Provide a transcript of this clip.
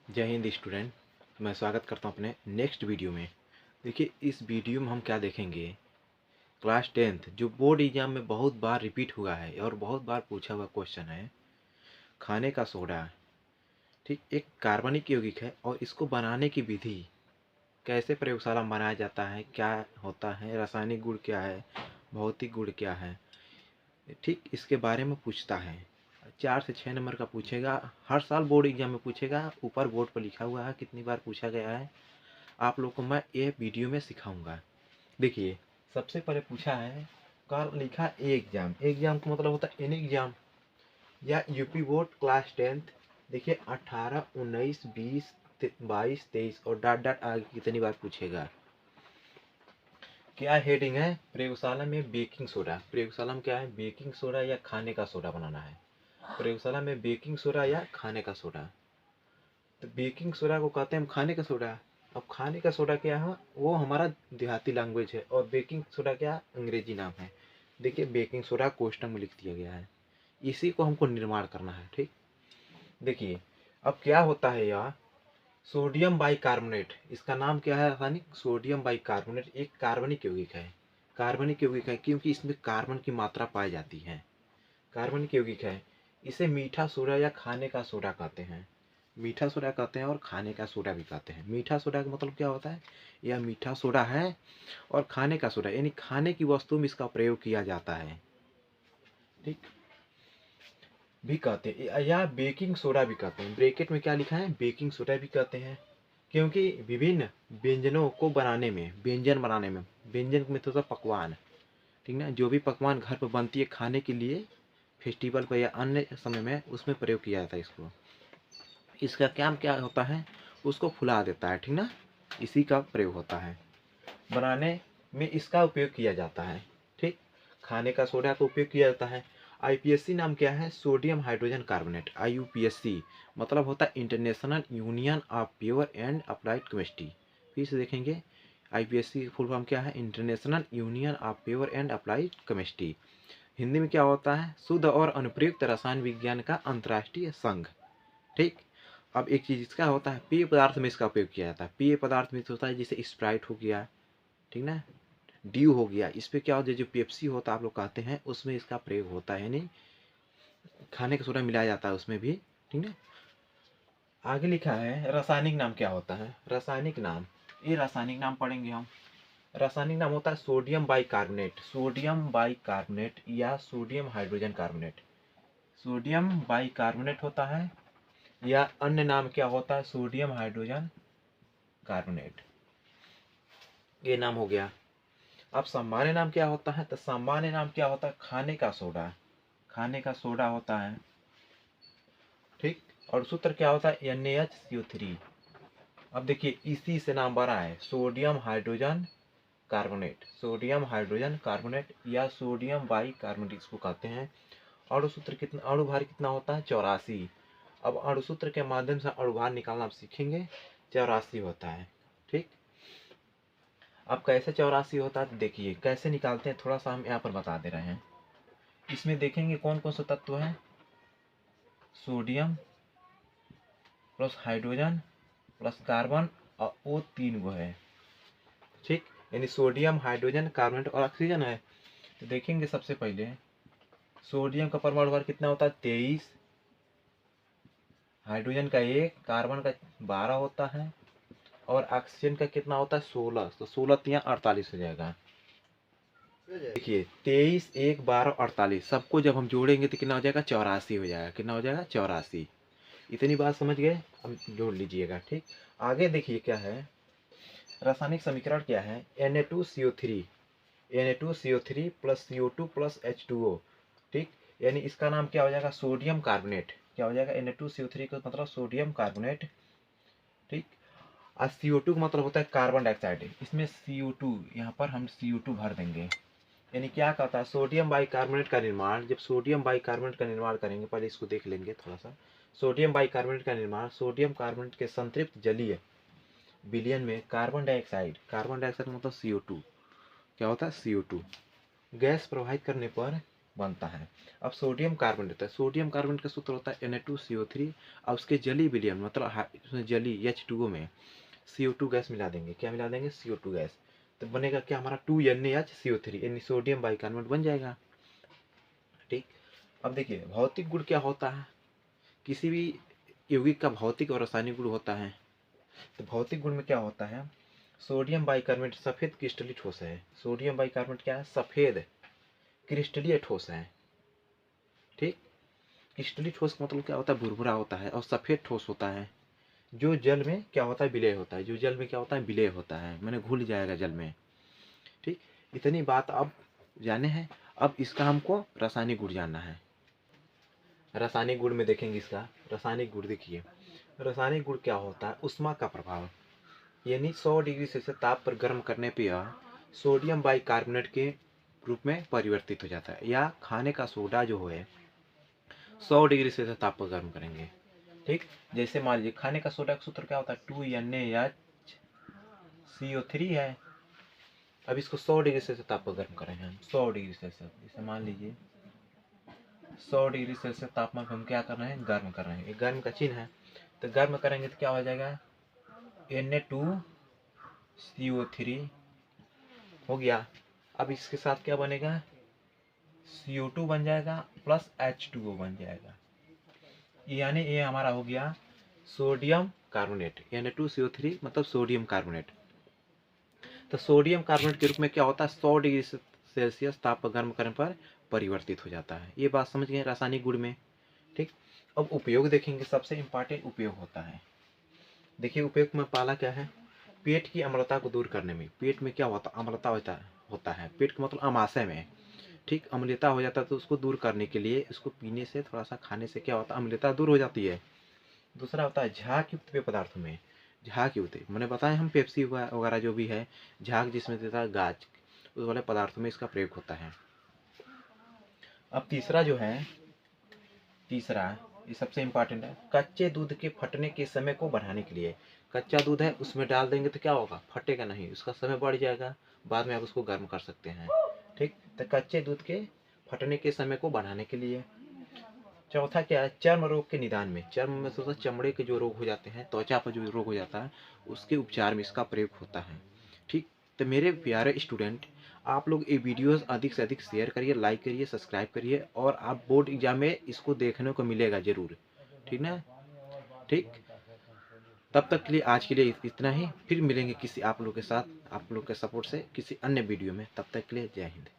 जय हिंद स्टूडेंट। मैं स्वागत करता हूं अपने नेक्स्ट वीडियो में। देखिए, इस वीडियो में हम क्या देखेंगे, क्लास 10th जो बोर्ड एग्जाम में बहुत बार रिपीट हुआ है और बहुत बार पूछा हुआ क्वेश्चन है, खाने का सोडा। ठीक, एक कार्बनिक यौगिक है और इसको बनाने की विधि, कैसे प्रयोगशाला में बनाया जाता है, क्या होता है, रासायनिक गुण क्या है, भौतिक गुण क्या है, ठीक इसके बारे में पूछता है। 4 से 6 नंबर का पूछेगा, हर साल बोर्ड एग्जाम में पूछेगा। ऊपर बोर्ड पर लिखा हुआ है कितनी बार पूछा गया है, आप लोग को मैं ये वीडियो में सिखाऊंगा। देखिए, सबसे पहले पूछा है कर लिखा एग्जाम। एग्जाम का मतलब होता है एन एग्जाम या यूपी बोर्ड क्लास 10th। देखिए, 18, 19, 20, 22, 23 और डाट डाट आगे कितनी बार पूछेगा। क्या हेडिंग है, प्रयोगशाला में बेकिंग सोडा। प्रयोगशाला में क्या है, बेकिंग सोडा या खाने का सोडा बनाना है। प्रयोगशाला में बेकिंग सोडा या खाने का सोडा। तो बेकिंग सोडा को कहते हैं हम खाने का सोडा। अब खाने का सोडा क्या है, वो हमारा देहाती लैंग्वेज है, और बेकिंग सोडा क्या अंग्रेजी नाम है। देखिए, बेकिंग सोडा कोष्टक में लिख दिया गया है, इसी को हमको निर्माण करना है। ठीक, देखिए अब क्या होता है यह सोडियम बाइकार्बोनेट। इसका नाम क्या है, रासायनिक सोडियम बाइकार्बोनेट। एक कार्बनिक यौगिक है। कार्बनिक यौगिक है क्योंकि इसमें कार्बन की मात्रा पाई जाती है। कार्बनिक यौगिक है। इसे मीठा सोडा या खाने का सोडा कहते हैं। मीठा सोडा कहते हैं और खाने का सोडा भी कहते हैं। मीठा सोडा का मतलब क्या होता है, यह मीठा सोडा है, और खाने का सोडा यानी खाने की वस्तु में इसका प्रयोग किया जाता है। ठीक, भी कहते हैं या बेकिंग सोडा भी कहते हैं। ब्रैकेट में क्या लिखा है, बेकिंग सोडा भी कहते हैं, क्योंकि विभिन्न व्यंजनों को बनाने में, व्यंजन बनाने में, व्यंजन में तो पकवान, ठीक ना, जो भी पकवान घर पर बनती है खाने के लिए, फेस्टिवल पर या अन्य समय में, उसमें प्रयोग किया जाता है इसको। इसका काम क्या होता है, उसको फुला देता है, ठीक ना, इसी का प्रयोग होता है। बनाने में इसका उपयोग किया जाता है। ठीक, खाने का सोडा का उपयोग किया जाता है। आईपीएससी नाम क्या है, सोडियम हाइड्रोजन कार्बोनेट। आईयूपीएससी मतलब होता है international union of pure and applied chemistry. फिर से देखेंगे, आईपीएससी फुल फॉर्म क्या है, international union of pure and applied chemistry. Hindi में क्या होता है, शुद्ध और अनुप्रयुक्त रसायन विज्ञान का अंतर्राष्ट्रीय संघ। ठीक, अब एक चीज इसका होता है, पेय पदार्थ में इसका उपयोग किया जाता है। पेय पदार्थ में होता है जैसे स्प्राइट हो गया, ठीक ना, ड्यू हो गया, इस पे क्या होता है, जो पेप्सी होता है आप लोग कहते हैं, उसमें इसका प्रयोग होता है, यानी खाने का सोडा मिलाया जाता है उसमें भी। ठीक है, आगे लिखा है रासायनिक नाम क्या होता है। रासायनिक नाम, ये रासायनिक नाम पढ़ेंगे हम। रासायनिक नाम होता है सोडियम बाइकार्बोनेट। सोडियम बाइकार्बोनेट या sodium hydrogen carbonate. Sodium bicarbonate होता है, या अन्य नाम क्या होता है, सोडियम हाइड्रोजन कार्बोनेट। ये नाम हो गया। अब सामान्य नाम क्या होता है, तो सामान्य नाम क्या होता है, खाने का सोडा। खाने का सोडा होता है। ठीक, और सूत्र क्या होता है, NaHCO3। अब देखिए, इसी से नाम बना है sodium hydrogen carbonate. Sodium hydrogen carbonate या सोडियम बाइकार्बोनेट इसको कहते हैं। अणु सूत्र कितना, अणु भार कितना होता है, 84। अब अणु सूत्र के माध्यम से अणु भार निकालना आप सीखेंगे, 84 होता है। ठीक, अब कैसे 84 होता है, देखिए कैसे निकालते हैं, थोड़ा सा हम यहाँ पर बता दे रहे हैं। इसमें देखेंगे कौन कौन सा तत्व है, sodium plus hydrogen plus carbon, और वो 3 गो है। ठीक, यानी सोडियम हाइड्रोजन कार्बन और ऑक्सीजन है। तो देखेंगे सबसे पहले सोडियम का परमाणु भार कितना होता है, 23, हाइड्रोजन का 1, कार्बन का 12 होता है, और ऑक्सीजन का कितना होता है, 16। तो 16 तिया 48 हो जाएगा। देखिए, 23, 1, 12, 48 सबको जब हम जोड़ेंगे तो कितना हो जाएगा, 84 हो जाएगा। कितना हो जाएगा, 84। इतनी बात समझ गए, अब जोड़ लीजिएगा। ठीक, आगे देखिए क्या है, रासायनिक समीकरण क्या है, Na2CO3। Na2CO3 plus CO2 plus H2O। ठीक, यानी इसका नाम क्या हो जाएगा, सोडियम कार्बोनेट। क्या हो जाएगा, Na2CO3 का मतलब सोडियम कार्बोनेट। ठीक, और CO2 का मतलब होता है कार्बन डाइऑक्साइड। इसमें CO2, यहाँ पर हम CO2 भर देंगे। यानी क्या कहता है, सोडियम बाइकार्बोनेट का निर्माण, जब सोडियम बाइकार्बोनेट का निर्माण करेंगे, पहले इसको देख लेंगे थोड़ा सा। सोडियम बाइकार्बोनेट का निर्माण, सोडियम कार्बोनेट के संतृप्त जलीय विलयन में कार्बन डाइऑक्साइड, कार्बन डाइऑक्साइड मतलब CO2, क्या होता है, CO2 गैस प्रवाहित करने पर बनता है। अब सोडियम कार्बोनेट होता है, सोडियम कार्बोनेट का सूत्र होता है Na2CO3 और उसके जली विलयन मतलब उसमें जली H2O में CO2 गैस मिला देंगे। क्या मिला देंगे? CO2 gas. तो बनेगा क्या हमारा 2NaHCO3 यानी सोडियम बाइकार्बोनेट बन जाएगा। ठीक। अब देखिए भौतिक गुण क्या होता है, किसी भी यौगिक का भौतिक और रासायनिक गुण होता है। तो भौतिक गुण में क्या होता है, सोडियम बाइकार्बोनेट सफेद क्रिस्टलीय ठोस है। सोडियम बाइकार्बोनेट क्या है? सफेद क्रिस्टलीय ठोस है। ठीक। क्रिस्टलीय ठोस का मतलब क्या होता है? भुरभुरा होता है और सफेद ठोस होता है, जो जल में क्या होता है? विलय होता है। जो जल में क्या होता है? विलय होता है, मैंने घुल जाएगा जल में। ठीक। इतनी बात अब जाने हैं। अब इसका हमको रासायनिक गुण जानना है। रासायनिक गुण में देखेंगे इसका रासायनिक गुण। देखिए रासायनिक गुण क्या होता है, ऊष्मा का प्रभाव, यानी 100 डिग्री सेल्सियस ताप पर गर्म करने पर यह सोडियम बाइकार्बोनेट के रूप में परिवर्तित हो जाता है। या खाने का सोडा जो है 100 डिग्री सेल्सियस ताप पर गर्म करेंगे। ठीक। जैसे मान लीजिए खाने का सोडा का सूत्र क्या होता है? 2NaHCO3 है। अब इसको 100 डिग्री सेल्सियस ताप पर गर्म करेंगे हम, 100 डिग्री सेल्सियस। जैसे मान लीजिए 100 डिग्री सेल्सियस तापमान पर हम क्या कर रहे हैं? गर्म कर रहे हैं। ये गर्म का चिन्ह है। तो गर्म करेंगे तो क्या हो जाएगा? Na2CO3 हो गया। अब इसके साथ क्या बनेगा? CO2 बन जाएगा प्लस H2O बन जाएगा। यानी ये हमारा हो गया सोडियम कार्बोनेट। Na2CO3 मतलब सोडियम कार्बोनेट। तो सोडियम कार्बोनेट के रूप में क्या होता है? 100 डिग्री सेल्सियस ताप पर गर्म करने पर परिवर्तित हो जाता है। ये बात समझ गए रासायनिक गुण में। ठीक। अब उपयोग देखेंगे, सबसे इंपॉर्टेंट उपयोग होता है। देखिए उपयोग में पहला क्या है, पेट की अम्लता को दूर करने में। पेट में क्या होता है? अम्लता होता है। पेट का मतलब अमाशय में। ठीक। अम्लता हो जाता है तो उसको दूर करने के लिए इसको पीने से, थोड़ा सा खाने से क्या होता है? अम्लता दूर हो जाती है। दूसरा होता है झाग युक्त पेय पदार्थों में। झाग युक्त मैंने बताया हम पेप्सी वगैरह जो भी है, झाग जिसमें देता है गाज, उस वाले पदार्थों में इसका प्रयोग होता है। अब तीसरा जो है, तीसरा ये सबसे इंपॉर्टेंट है, कच्चे दूध के फटने के समय को बढ़ाने के लिए। कच्चा दूध है उसमें डाल देंगे तो क्या होगा? फटेगा नहीं, उसका समय बढ़ जाएगा, बाद में आप उसको गर्म कर सकते हैं। ठीक। तो कच्चे दूध के फटने के समय को बढ़ाने के लिए। चौथा क्या है, चर्म रोग के निदान में। चर्म में तो चमड़े के जो रोग हो जाते हैं, त्वचा पर जो रोग हो जाता है, उसके उपचार में इसका प्रयोग होता है। ठीक। तो मेरे प्यारे स्टूडेंट, आप लोग ये वीडियोस अधिक से अधिक शेयर करिए, लाइक करिए, सब्सक्राइब करिए, और आप बोर्ड एग्जाम में इसको देखने को मिलेगा जरूर। ठीक ना? ठीक। तब तक के लिए आज के लिए इतना ही। फिर मिलेंगे किसी आप लोग के साथ, आप लोग के सपोर्ट से किसी अन्य वीडियो में। तब तक के लिए जय हिंद।